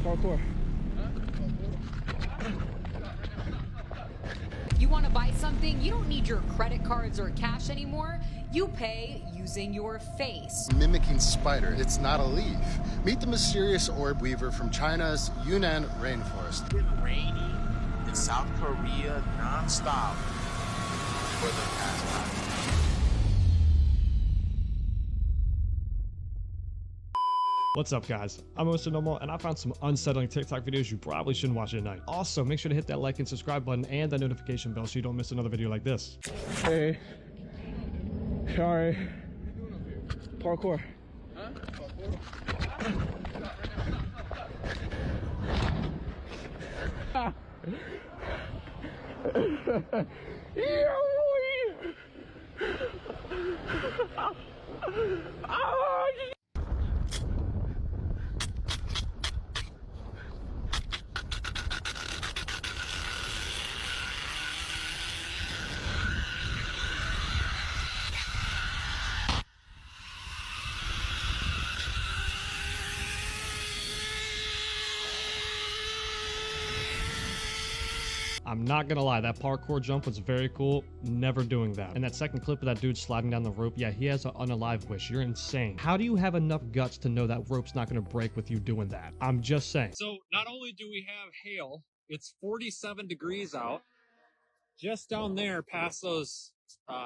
Parkour. You want to buy something, you don't need your credit cards or cash anymore. You pay using your face. Mimicking spider, it's not a leaf. Meet the mysterious orb weaver from China's Yunnan rainforest. It's been raining in South Korea non-stop for the past 5 years. What's up, guys? I'm Mr. Normal, and I found some unsettling TikTok videos you probably shouldn't watch at night. Also, make sure to hit that like and subscribe button and the notification bell so you don't miss another video like this. Hey. Sorry. Parkour. Huh? I'm not gonna lie, that parkour jump was very cool. Never doing that. And that second clip of that dude sliding down the rope, yeah, he has an unalive wish. You're insane. How do you have enough guts to know that rope's not gonna break with you doing that? I'm just saying. So not only do we have hail, it's 47 degrees out. Just down there past those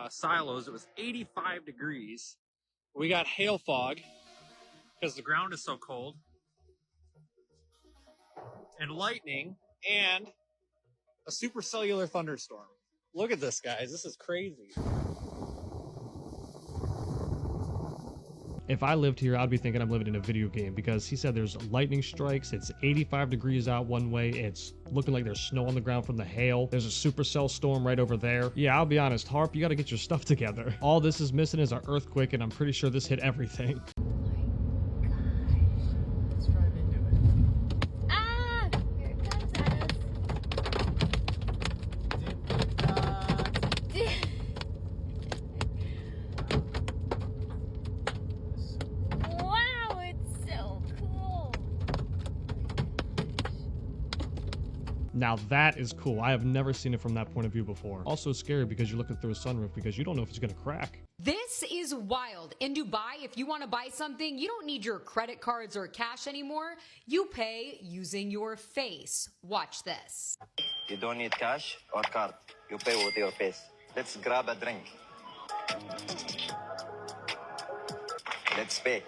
silos, it was 85 degrees. We got hail fog because the ground is so cold. And lightning and a supercellular thunderstorm. Look at this, guys. This is crazy. If I lived here, I'd be thinking I'm living in a video game because he said there's lightning strikes. It's 85 degrees out one way. It's looking like there's snow on the ground from the hail. There's a supercell storm right over there. Yeah, I'll be honest, Harp, you got to get your stuff together. All this is missing is an earthquake, and I'm pretty sure this hit everything. Now that is cool. I have never seen it from that point of view before. Also scary because you're looking through a sunroof because you don't know if it's gonna crack. This is wild. In Dubai, if you want to buy something, you don't need your credit cards or cash anymore. You pay using your face. Watch this. You don't need cash or card. You pay with your face. Let's grab a drink. Let's pay.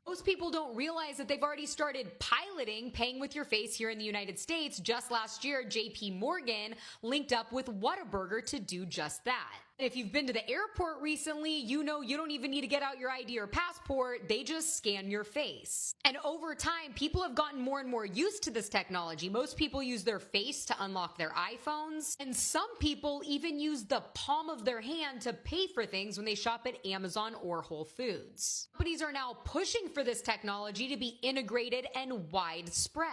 Most people don't realize that they've already started piloting paying with your face here in the United States. Just last year, JP Morgan linked up with Whataburger to do just that. If you've been to the airport recently, you know you don't even need to get out your ID or passport. They just scan your face. And over time, people have gotten more and more used to this technology. Most people use their face to unlock their iPhones. And some people even use the palm of their hand to pay for things when they shop at Amazon or Whole Foods. Companies are now pushing for this technology to be integrated and widespread.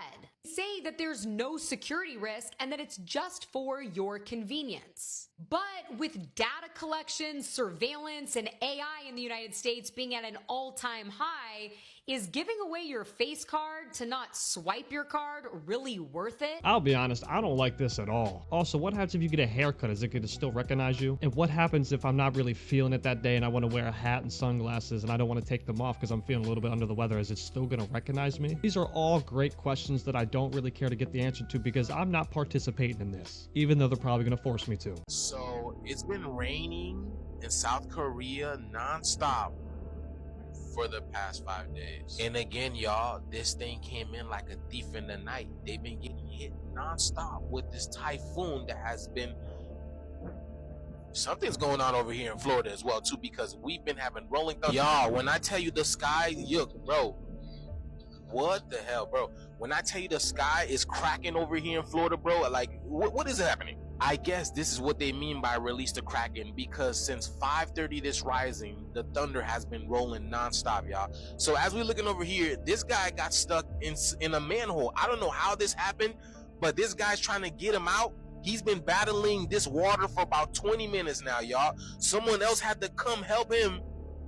They say that there's no security risk and that it's just for your convenience. But with data collection, surveillance, and AI in the United States being at an all-time high, is giving away your face card to not swipe your card really worth it? I'll be honest, I don't like this at all. Also, what happens if you get a haircut? Is it going to still recognize you? And what happens if I'm not really feeling it that day and I want to wear a hat and sunglasses and I don't want to take them off because I'm feeling a little bit under the weather? Is it still going to recognize me? These are all great questions that I don't really care to get the answer to because I'm not participating in this, even though they're probably going to force me to. So it's been raining in South Korea non-stop for the past 5 days. And again, y'all, this thing came in like a thief in the night. They've been getting hit non-stop with this typhoon that has been... Something's going on over here in Florida as well, too, because we've been having rolling thunder. Y'all, when I tell you the sky, look, bro, what the hell, bro? When I tell you the sky is cracking over here in Florida, bro, like, what is happening? I guess this is what they mean by release the Kraken, because since 5:30 this rising, the thunder has been rolling nonstop, y'all. So as we're looking over here, this guy got stuck in a manhole. I don't know how this happened, but this guy's trying to get him out. He's been battling this water for about 20 minutes now, y'all. Someone else had to come help him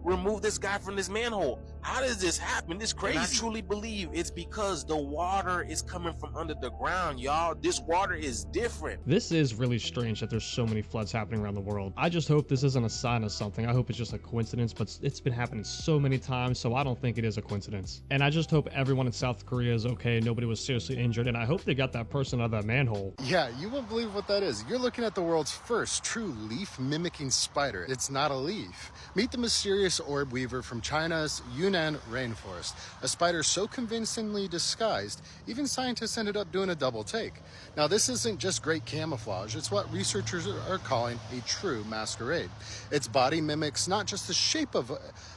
remove this guy from this manhole. How does this happen? This crazy. And I truly believe it's because the water is coming from under the ground, y'all. This water is different. This is really strange that there's so many floods happening around the world. I just hope this isn't a sign of something. I hope it's just a coincidence, but it's been happening so many times, so I don't think it is a coincidence. And I just hope everyone in South Korea is okay, nobody was seriously injured, and I hope they got that person out of that manhole. Yeah, you won't believe what that is. You're looking at the world's first true leaf-mimicking spider. It's not a leaf. Meet the mysterious orb weaver from China's Yunnan rainforest. A spider so convincingly disguised, even scientists ended up doing a double take. Now, this isn't just great camouflage. It's what researchers are calling a true masquerade. Its body mimics not just the shape of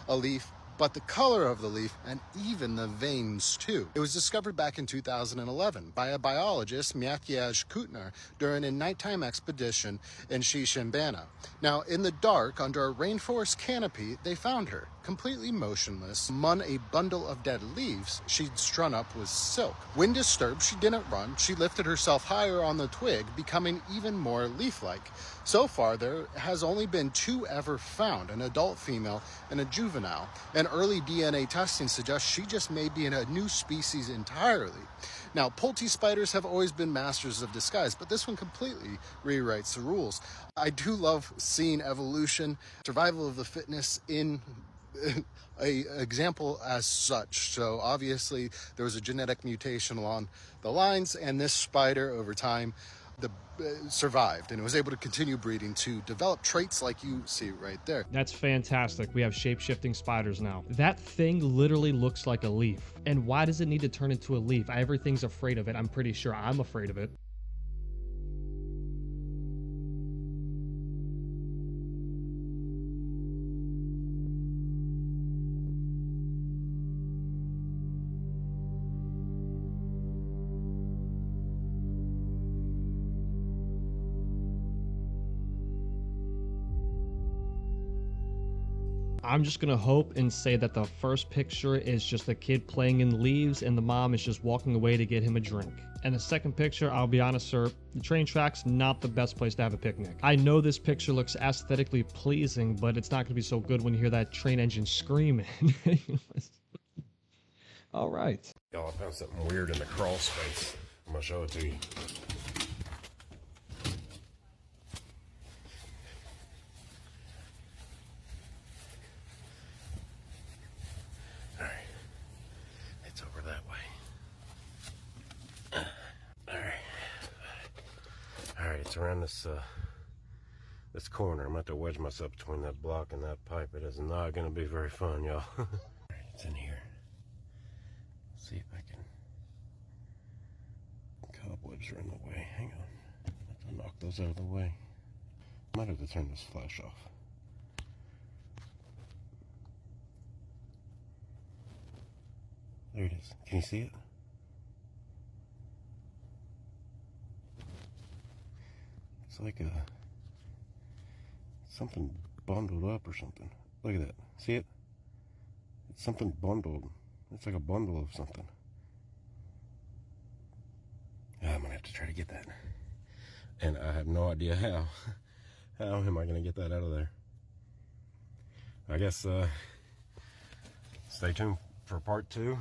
a leaf, but the color of the leaf and even the veins too. It was discovered back in 2011 by a biologist, Matthias Kuttner, during a nighttime expedition in Xishanbana. Now, in the dark, under a rainforest canopy, they found her, completely motionless, among a bundle of dead leaves she'd strung up with silk. When disturbed, she didn't run. She lifted herself higher on the twig, becoming even more leaf-like. So far, there has only been 2 ever found, an adult female and a juvenile. And early DNA testing suggests she just may be in a new species entirely. Now, Pulte spiders have always been masters of disguise, but this one completely rewrites the rules. I do love seeing evolution, survival of the fittest in a example as such. So obviously there was a genetic mutation along the lines, and this spider over time survived and was able to continue breeding to develop traits like you see right there. That's fantastic. We have shape-shifting spiders now. That thing literally looks like a leaf. And why does it need to turn into a leaf? Everything's afraid of it. I'm pretty sure I'm afraid of it. I'm just gonna hope and say that the first picture is just a kid playing in the leaves and the mom is just walking away to get him a drink. And the second picture, I'll be honest, sir, the train track's not the best place to have a picnic. I know this picture looks aesthetically pleasing, but it's not gonna be so good when you hear that train engine screaming. All right. Y'all, I found something weird in the crawl space. I'm gonna show it to you. It's around this corner. I'm gonna have to wedge myself between that block and that pipe. It is not gonna be very fun, y'all. It's in here. Let's see if I can. Cobwebs are in the way. Hang on. I have to knock those out of the way. Might have to turn this flash off. There it is. Can you see it? It's like something bundled up or something. Look at that. See it? It's something bundled. It's like a bundle of something. I'm gonna have to try to get that. And I have no idea how. How am I gonna get that out of there? I guess stay tuned for part 2.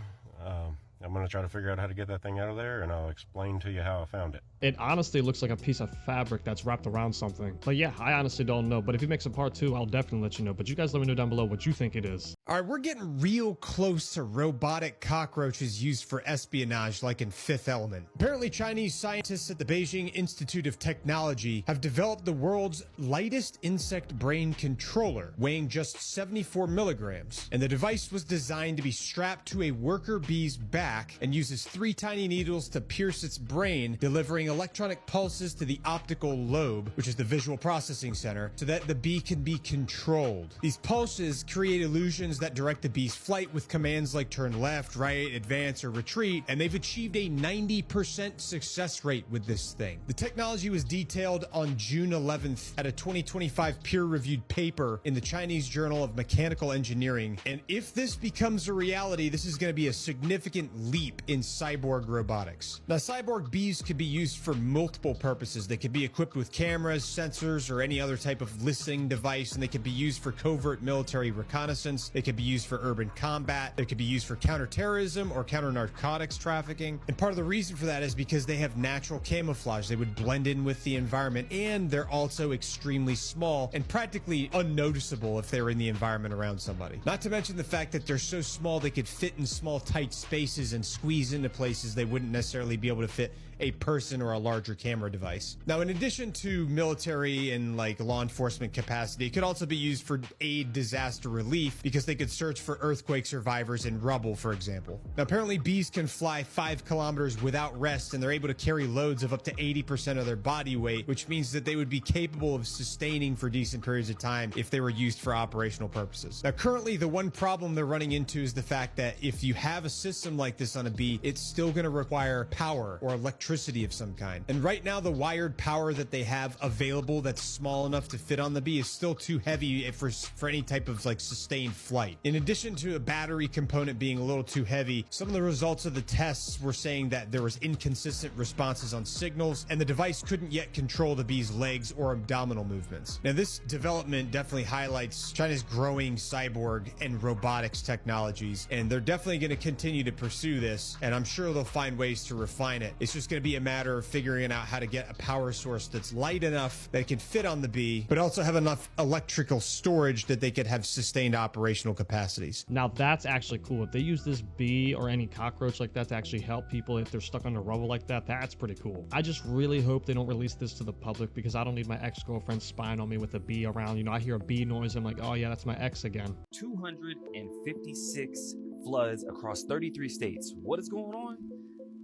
I'm going to try to figure out how to get that thing out of there, and I'll explain to you how I found it. It honestly looks like a piece of fabric that's wrapped around something. But yeah, I honestly don't know. But if he makes a part 2, I'll definitely let you know. But you guys let me know down below what you think it is. All right, we're getting real close to robotic cockroaches used for espionage like in Fifth Element. Apparently, Chinese scientists at the Beijing Institute of Technology have developed the world's lightest insect brain controller, weighing just 74 milligrams. And the device was designed to be strapped to a worker bee's back and uses 3 tiny needles to pierce its brain, delivering electronic pulses to the optical lobe, which is the visual processing center, so that the bee can be controlled. These pulses create illusions that direct the bee's flight with commands like turn left, right, advance, or retreat, and they've achieved a 90% success rate with this thing. The technology was detailed on June 11th at a 2025 peer-reviewed paper in the Chinese Journal of Mechanical Engineering, and if this becomes a reality, this is going to be a significant leap in cyborg robotics. Now, cyborg bees could be used for multiple purposes. They could be equipped with cameras, sensors, or any other type of listening device, and they could be used for covert military reconnaissance. They could be used for urban combat. They could be used for counterterrorism or counter-narcotics trafficking. And part of the reason for that is because they have natural camouflage. They would blend in with the environment, and they're also extremely small and practically unnoticeable if they were in the environment around somebody. Not to mention the fact that they're so small they could fit in small, tight spaces and squeeze into places they wouldn't necessarily be able to fit a person or a larger camera device. Now, in addition to military and like law enforcement capacity, it could also be used for aid disaster relief because they could search for earthquake survivors in rubble, for example. Now, apparently bees can fly 5 kilometers without rest, and they're able to carry loads of up to 80% of their body weight, which means that they would be capable of sustaining for decent periods of time if they were used for operational purposes. Now, currently, the one problem they're running into is the fact that if you have a system like this on a bee, it's still going to require power or electricity of some kind. And right now, the wired power that they have available that's small enough to fit on the bee is still too heavy for any type of like sustained flight. In addition to a battery component being a little too heavy, some of the results of the tests were saying that there was inconsistent responses on signals, and the device couldn't yet control the bee's legs or abdominal movements. Now, this development definitely highlights China's growing cyborg and robotics technologies, and they're definitely going to continue to pursue this, and I'm sure they'll find ways to refine it. It's just going to be a matter of figuring out how to get a power source that's light enough that can fit on the bee, but also have enough electrical storage that they could have sustained operational capacities. Now that's actually cool. If they use this bee or any cockroach like that to actually help people if they're stuck under rubble like that, that's pretty cool. I just really hope they don't release this to the public because I don't need my ex-girlfriend spying on me with a bee around. You know, I hear a bee noise, I'm like, oh yeah, that's my ex again. 256 floods across 33 states. What is going on?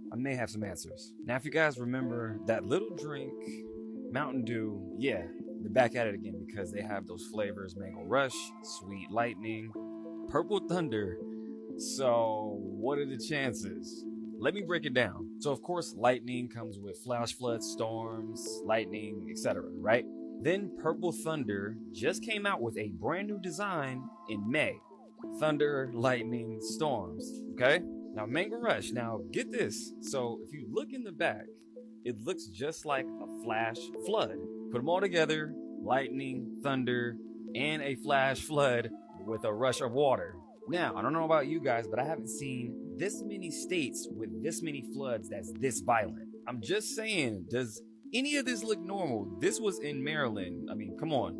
I may have some answers. Now, if you guys remember that little drink, Mountain Dew, yeah, they're back at it again because they have those flavors: Mango Rush, Sweet Lightning, Purple Thunder. So what are the chances? Let me break it down. So of course, lightning comes with flash floods, storms, lightning, etc., right? Then Purple Thunder just came out with a brand new design in May. Thunder, lightning, storms, okay? Now, Mango Rush, now get this. So if you look in the back, it looks just like a flash flood. Put them all together, lightning, thunder, and a flash flood with a rush of water. Now, I don't know about you guys, but I haven't seen this many states with this many floods that's this violent. I'm just saying, does any of this look normal? This was in Maryland. I mean, come on.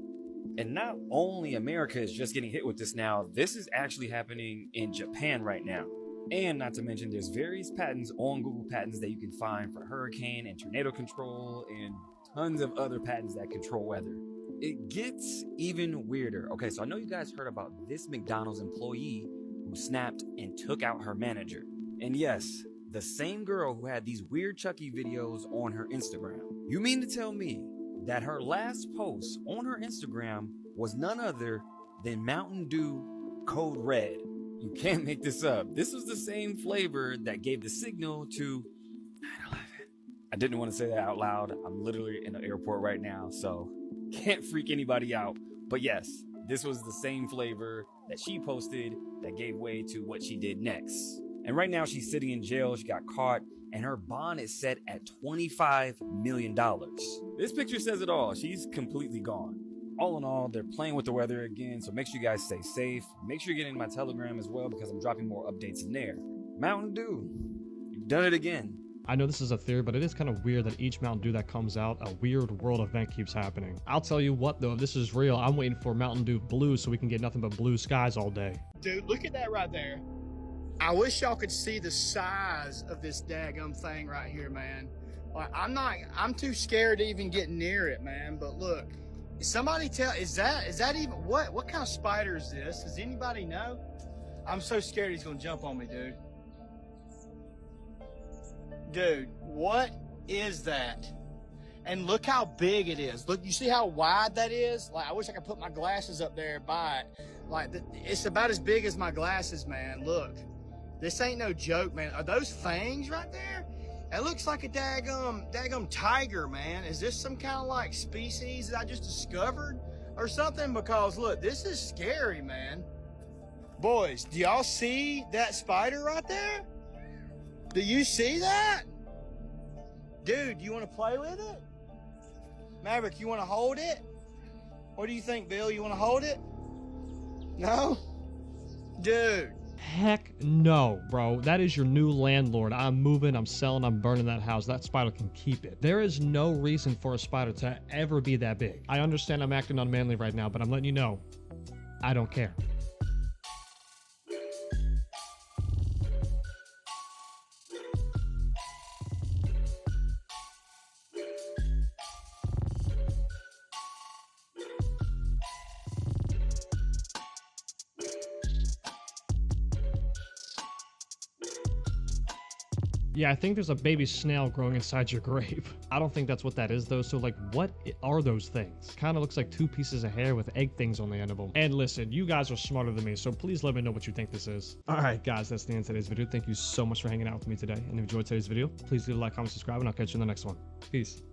And not only America is just getting hit with this now, this is actually happening in Japan right now. And not to mention, there's various patents on Google Patents that you can find for hurricane and tornado control and tons of other patents that control weather. It gets even weirder. Okay, so I know you guys heard about this McDonald's employee who snapped and took out her manager. And yes, the same girl who had these weird Chucky videos on her Instagram. You mean to tell me that her last post on her Instagram was none other than Mountain Dew Code Red? You can't make this up. This was the same flavor that gave the signal to 9/11. I didn't want to say that out loud. I'm literally in the airport right now, so can't freak anybody out. But yes, this was the same flavor that she posted that gave way to what she did next. And right now she's sitting in jail. She got caught, and her bond is set at $25 million. This picture says it all. She's completely gone. All in all, they're playing with the weather again, so make sure you guys stay safe. Make sure you're getting my Telegram as well because I'm dropping more updates in there. Mountain Dew, you've done it again. I know this is a theory, but it is kind of weird that each Mountain Dew that comes out, a weird world event keeps happening. I'll tell you what though, if this is real, I'm waiting for Mountain Dew Blue so we can get nothing but blue skies all day. Dude, look at that right there. I wish y'all could see the size of this daggum thing right here, man. Like, I'm too scared to even get near it, man, but look. Somebody tell, is that even, what kind of spider is this? Does anybody know? I'm so scared he's gonna jump on me, dude. Dude, what is that? And look how big it is. Look, you see how wide that is? Like, I wish I could put my glasses up there by it. Like, it's about as big as my glasses, man. Look, this ain't no joke, man. Are those fangs right there? It looks like a daggum tiger, man. Is this some kind of like species that I just discovered or something? Because look, this is scary, man. Boys, do y'all see that spider right there? Do you see that? Dude, you want to play with it? Maverick, you want to hold it? What do you think, Bill? You want to hold it? No? Dude. Heck no, bro. That is your new landlord. I'm moving, I'm selling, I'm burning that house. That spider can keep it. There is no reason for a spider to ever be that big. I understand I'm acting unmanly right now, but I'm letting you know, I don't care. Yeah, I think there's a baby snail growing inside your grave. I don't think that's what that is though. So like, what are those things? Kind of looks like two pieces of hair with egg things on the end of them. And listen, you guys are smarter than me, so please let me know what you think this is. All right, guys, that's the end of today's video. Thank you so much for hanging out with me today. And if you enjoyed today's video, please leave a like, comment, subscribe, and I'll catch you in the next one. Peace.